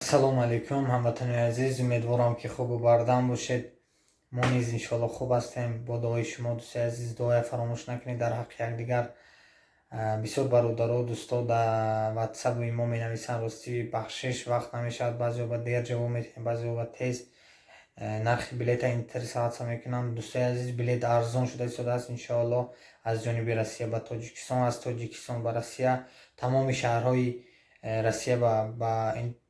Ассалому алайкум, ҳамватанои азиз. Умедворам ки хубу бардам бошед. Мо низ иншоалло хуб ҳастем. Бо дуои шумо дӯстои азиз, дуоя фаромӯш накунед дар ҳаққи якдигар. Бисёр бародару дӯсто дар ватсаби мо менависанд, ростӣ бахшиш вақт намешавад, баъзеҳо ба дер ҷавоб медиҳем, баъзеҳо ба тез. Нархи билета интересатсия мекунам. Дӯстои азиз, билет арзон шуда истодааст иншоалло аз ҷониби Россия ба Тоҷикистон, аз Тоҷикистон ба Россия, тамоми шаҳрҳои Россия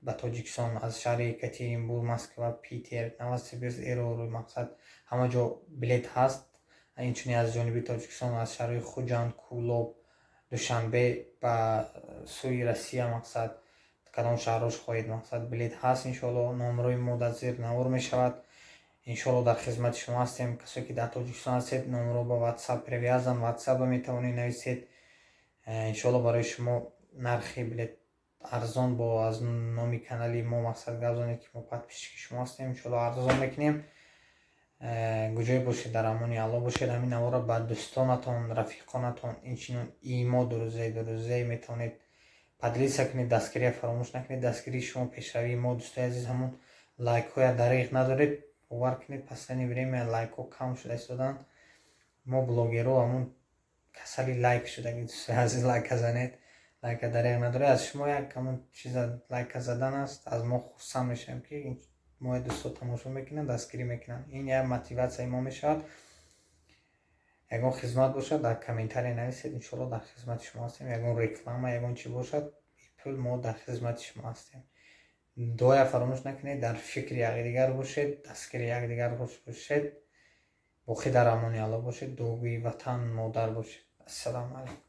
ба Тоҷикистон, аз шаҳри Екатеринбург, Москва, Питер, Новосибирск, Эрору, мақсад ҳама ҷо билет ҳаст. Инчунин аз ҷониби Тоҷикистон, аз шаҳрҳои Хуҷанд, Кӯлоб, Душанбе ба сӯи Россия, мақсад кадом шаҳрҳош хоҳед, мақсад билет ҳаст. Иншоалло номерои мо дар зер навор мешавад. Иншоалло дар хизмати шумо ҳастем. Касое ки дар Тоҷикистон ҳастед, номеро ба WhatsApp привязан, WhatsApp метавонед нависед. Иншоалло барои шумо нархи билет арзон бо аз номи канали мо мақсад гап занед ки мо подписчики шумо ҳастем. Иншоалло арзон мекунем. Гуҷои бошед, дар амони Алло бошед. Ҳамин навора ба дӯстонатон, рафиқонатон, инчунин имо дурӯзаи метавонед поделиться кунед. Дастгирия фаромӯш накунед. Дастгирии шумо пешравии мо, дӯстои азиз, ҳамон лайкҳоя дариқ надоред. бовар кунед, последнее время лайкҳо кам шуда истодаанд. Мо блогерҳо ҳамон касали лайк шудагӣ, дӯстои азиз, лайка занед. лайка дариқ надоред. Аз шумо як ҳамон чиза лайка задан аст. Аз мо хурсанд мешавем ки мои дӯсто тамошо мекунанд, дастгирӣ мекунанд. ин як мотиватсияи мо мешавад. ягон хизмат бошад, дар комментария нависед. Иншоалло дар хизмати шумо ҳастем. ягон реклама, ягон чӣ бошад, бепул мо дар хизмати шумо ҳастем. дуоя фаромӯш накунед, дар фикри якдигар бошед, дастгири якдигар бошед. боқӣ дар амони Алло бошед. дуогӯи ватан модар бошед. ассалому алайкум.